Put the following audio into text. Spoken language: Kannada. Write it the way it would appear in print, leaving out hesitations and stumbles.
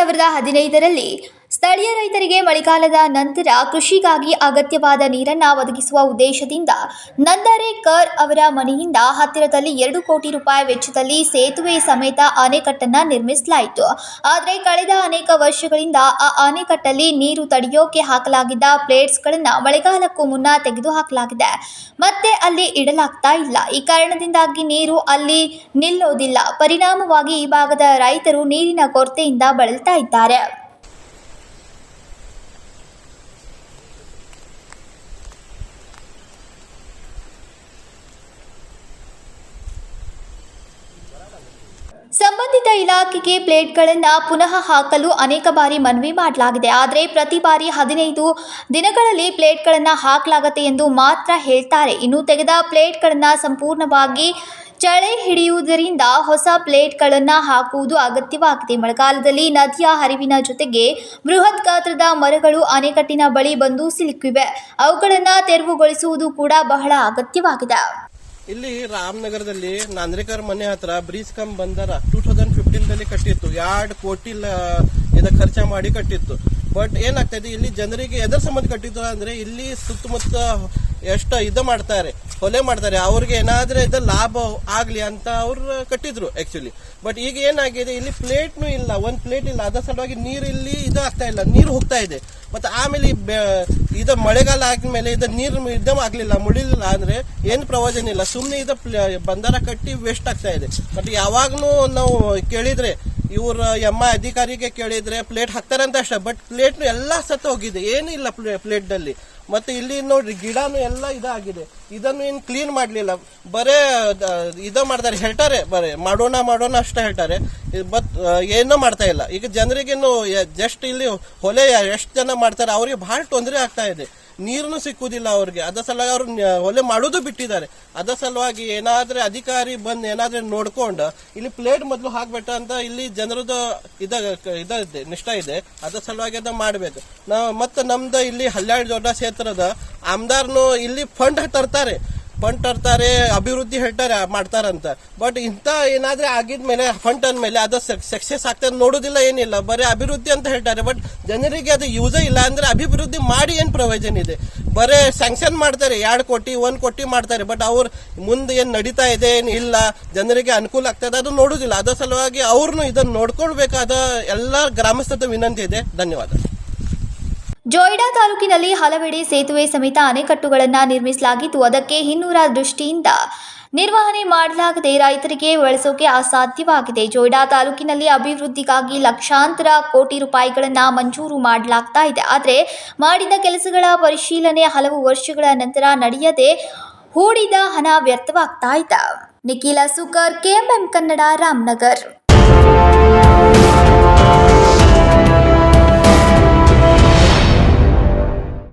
2015ರಲ್ಲಿ ಸ್ಥಳೀಯ ರೈತರಿಗೆ ಮಳೆಗಾಲದ ನಂತರ ಕೃಷಿಗಾಗಿ ಅಗತ್ಯವಾದ ನೀರನ್ನು ಒದಗಿಸುವ ಉದ್ದೇಶದಿಂದ ನಂದರೇಕರ್ ಅವರ ಮನೆಯಿಂದ ಹತ್ತಿರದಲ್ಲಿ 2 ಕೋಟಿ ರೂಪಾಯಿ ವೆಚ್ಚದಲ್ಲಿ ಸೇತುವೆ ಸಮೇತ ಅಣೆಕಟ್ಟನ್ನು ನಿರ್ಮಿಸಲಾಯಿತು. ಆದರೆ ಕಳೆದ ಅನೇಕ ವರ್ಷಗಳಿಂದ ಆ ಅಣೆಕಟ್ಟಲ್ಲಿ ನೀರು ತಡೆಯೋಕೆ ಹಾಕಲಾಗಿದ್ದ ಪ್ಲೇಟ್ಸ್ಗಳನ್ನು ಮಳೆಗಾಲಕ್ಕೂ ಮುನ್ನ ತೆಗೆದುಹಾಕಲಾಗಿದೆ. ಮತ್ತೆ ಅಲ್ಲಿ ಇಡಲಾಗ್ತಾ ಇಲ್ಲ. ಈ ಕಾರಣದಿಂದಾಗಿ ನೀರು ಅಲ್ಲಿ ನಿಲ್ಲೋದಿಲ್ಲ. ಪರಿಣಾಮವಾಗಿ ಈ ಭಾಗದ ರೈತರು ನೀರಿನ ಕೊರತೆಯಿಂದ ಬಳಲ್ತಾ ಇದ್ದಾರೆ. ಸಂಬಂಧಿತ ಇಲಾಖೆಗೆ ಪ್ಲೇಟ್ಗಳನ್ನು ಪುನಃ ಹಾಕಲು ಅನೇಕ ಬಾರಿ ಮನವಿ ಮಾಡಲಾಗಿದೆ. ಆದರೆ ಪ್ರತಿ ಬಾರಿ 15 ದಿನಗಳಲ್ಲಿ ಪ್ಲೇಟ್ಗಳನ್ನು ಹಾಕಲಾಗುತ್ತೆ ಎಂದು ಮಾತ್ರ ಹೇಳ್ತಾರೆ. ಇನ್ನು ತೆಗೆದ ಪ್ಲೇಟ್ಗಳನ್ನು ಸಂಪೂರ್ಣವಾಗಿ ಚಳಿ ಹಿಡಿಯುವುದರಿಂದ ಹೊಸ ಪ್ಲೇಟ್ಗಳನ್ನು ಹಾಕುವುದು ಅಗತ್ಯವಾಗಿದೆ. ಮಳೆಗಾಲದಲ್ಲಿ ನದಿಯ ಹರಿವಿನ ಜೊತೆಗೆ ಬೃಹತ್ ಗಾತ್ರದ ಮರಗಳು ಅಣೆಕಟ್ಟಿನ ಬಳಿ ಬಂದು ಸಿಲುಕಿವೆ. ಅವುಗಳನ್ನು ತೆರವುಗೊಳಿಸುವುದು ಕೂಡ ಬಹಳ ಅಗತ್ಯವಾಗಿದೆ. ಇಲ್ಲಿ ರಾಮನಗರದಲ್ಲಿ ನಂದ್ರೇಕರ್ ಮನೆ ಹತ್ರ ಬ್ರೀಜ್ ಕಮ್ ಬಂದರ 2015ದಲ್ಲಿ ಕಟ್ಟಿತ್ತು. 2 ಕೋಟಿ ಖರ್ಚ ಮಾಡಿ ಕಟ್ಟಿತ್ತು. ಬಟ್ ಏನಾಗ್ತಾ ಇದೆ, ಇಲ್ಲಿ ಜನರಿಗೆ ಎದರ ಸಂಬಂಧ ಕಟ್ಟಿದ್ರು ಅಂದ್ರೆ ಇಲ್ಲಿ ಸುತ್ತಮುತ್ತ ಎಷ್ಟು ಮಾಡ್ತಾರೆ, ಹೊಲೆ ಮಾಡ್ತಾರೆ, ಅವ್ರಿಗೆ ಏನಾದ್ರೆ ಇದು ಲಾಭ ಆಗ್ಲಿ ಅಂತ ಅವ್ರು ಕಟ್ಟಿದ್ರು ಆಕ್ಚುಲಿ. ಬಟ್ ಈಗ ಏನಾಗಿದೆ, ಇಲ್ಲಿ ಪ್ಲೇಟ್ನು ಇಲ್ಲ, ಒಂದ್ ಪ್ಲೇಟ್ ಇಲ್ಲ. ಅದರ ಸಲುವಾಗಿ ನೀರು ಇಲ್ಲಿ ಆಗ್ತಾ ಇಲ್ಲ, ನೀರು ಹೋಗ್ತಾ ಇದೆ. ಮತ್ತೆ ಆಮೇಲೆ ಇದು ಮಳೆಗಾಲ ಆದ್ಮೇಲೆ ಇದು ನೀರು ಆಗ್ಲಿಲ್ಲ, ಮುಡಿಲಿಲ್ಲ ಅಂದ್ರೆ ಏನ್ ಪ್ರಯೋಜನ ಇಲ್ಲ. ಸುಮ್ನೆ ಬಂದರ ಕಟ್ಟಿ ವೇಸ್ಟ್ ಆಗ್ತಾ ಇದೆ. ಬಟ್ ಯಾವಾಗ್ಲೂ ನಾವು ಕೇಳಿದ್ರೆ ಇವ್ರ ಅಧಿಕಾರಿಗೆ ಕೇಳಿದ್ರೆ ಪ್ಲೇಟ್ ಹಾಕ್ತಾರೆ ಅಂತ ಅಷ್ಟೇ. ಬಟ್ ಪ್ಲೇಟ್ ಎಲ್ಲಾ ಸತ್ತ ಹೋಗಿದೆ, ಏನು ಇಲ್ಲ ಪ್ಲೇಟ್ ನಲ್ಲಿ. ಮತ್ತೆ ಇಲ್ಲಿ ನೋಡ್ರಿ ಗಿಡನು ಎಲ್ಲ ಇದಾಗಿದೆ, ಇದನ್ನು ಏನ್ ಕ್ಲೀನ್ ಮಾಡ್ಲಿಲ್ಲ. ಬರೇ ಮಾಡ್ತಾರೆ, ಹೇಳ್ತಾರೆ ಬರೇ ಮಾಡೋಣ ಅಷ್ಟೇ ಹೇಳ್ತಾರೆ. ಬಟ್ ಏನೋ ಮಾಡ್ತಾ ಇಲ್ಲ. ಈಗ ಜನರಿಗೇನು ಜಸ್ಟ್ ಇಲ್ಲಿ ಹೊಲೆ ಎಷ್ಟು ಜನ ಮಾಡ್ತಾರೆ ಅವ್ರಿಗೆ ಬಹಳ ತೊಂದರೆ ಆಗ್ತಾ ಇದೆ. ನೀರನ್ನು ಸಿಕ್ಕುದಿಲ್ಲ ಅವ್ರಿಗೆ. ಅದ ಸಲುವಾಗಿ ಅವ್ರು ಹೊಲೆ ಮಾಡೋದು ಬಿಟ್ಟಿದ್ದಾರೆ. ಅದ ಸಲುವಾಗಿ ಏನಾದ್ರೆ ಅಧಿಕಾರಿ ಬಂದು ಏನಾದ್ರೆ ನೋಡ್ಕೊಂಡು ಇಲ್ಲಿ ಪ್ಲೇಟ್ ಮೊದಲು ಹಾಕ್ಬೇಕ ಅಂತ ಇಲ್ಲಿ ಜನರದ್ದು ಇದೆ ನಿಷ್ಠ ಇದೆ. ಅದ ಸಲುವಾಗಿ ಅದ ಮಾಡ್ಬೇಕು. ಮತ್ತೆ ನಮ್ದು ಇಲ್ಲಿ ಹಲ್ಯಾಳ್ ದೊಡ್ಡ ಕ್ಷೇತ್ರದ ಆಮದಾರ್ನು ಇಲ್ಲಿ ಫಂಡ್ ತರ್ತಾರೆ, ಅಭಿವೃದ್ಧಿ ಹೇಳ್ತಾರೆ ಮಾಡ್ತಾರಂತ. ಬಟ್ ಇಂತ ಏನಾದ್ರೆ ಆಗಿದ್ಮೇಲೆ ಫಂಡ್ ಅಂದ್ಮೇಲೆ ಅದು ಸಕ್ಸಸ್ ಆಗ್ತದೆ ನೋಡುದಿಲ್ಲ, ಏನಿಲ್ಲ. ಬರೀ ಅಭಿವೃದ್ಧಿ ಅಂತ ಹೇಳ್ತಾರೆ. ಬಟ್ ಜನರಿಗೆ ಅದು ಯೂಸೇ ಇಲ್ಲ. ಅಂದ್ರೆ ಅಭಿವೃದ್ಧಿ ಮಾಡಿ ಏನ್ ಪ್ರಯೋಜನ ಇದೆ? ಬರೇ ಸ್ಯಾಂಕ್ಷನ್ ಮಾಡ್ತಾರೆ, 2 ಕೋಟಿ 1 ಕೋಟಿ ಮಾಡ್ತಾರೆ. ಬಟ್ ಅವ್ರು ಮುಂದೆ ಏನ್ ನಡೀತಾ ಇದೆ, ಏನ್ ಇಲ್ಲ, ಜನರಿಗೆ ಅನುಕೂಲ ಆಗ್ತದೆ ಅದು ನೋಡುದಿಲ್ಲ. ಅದ ಸಲುವಾಗಿ ಅವ್ರನ್ನು ಇದನ್ನ ನೋಡ್ಕೊಳ್ಬೇಕಾದ ಎಲ್ಲಾ ಗ್ರಾಮಸ್ಥರ ವಿನಂತಿ ಇದೆ. ಧನ್ಯವಾದ. ಜೊಯ್ಡಾ ತಾಲೂಕಿನಲ್ಲಿ ಹಲವೆಡೆ ಸೇತುವೆ ಸಮೇತ ಅಣೆಕಟ್ಟುಗಳನ್ನು ನಿರ್ಮಿಸಲಾಗಿದ್ದು ಅದಕ್ಕೆ ಹಿನ್ನೂರ ದೃಷ್ಟಿಯಿಂದ ನಿರ್ವಹಣೆ ಮಾಡಲಾಗದೆ ರೈತರಿಗೆ ಬಳಸೋಕೆ ಅಸಾಧ್ಯವಾಗಿದೆ. ಜೊಯ್ಡಾ ತಾಲೂಕಿನಲ್ಲಿ ಅಭಿವೃದ್ಧಿಗಾಗಿ ಲಕ್ಷಾಂತರ ಕೋಟಿ ರೂಪಾಯಿಗಳನ್ನು ಮಂಜೂರು ಮಾಡಲಾಗ್ತಾ ಇದೆ. ಆದರೆ ಮಾಡಿದ ಕೆಲಸಗಳ ಪರಿಶೀಲನೆ ಹಲವು ವರ್ಷಗಳ ನಂತರ ನಡೆಯದೆ ಹೂಡಿದ ಹಣ ವ್ಯರ್ಥವಾಗ್ತಾ ಇದೆ. ನಿಖಿಲ ಸುಕರ್, KMM ಕನ್ನಡ, ರಾಮನಗರ್.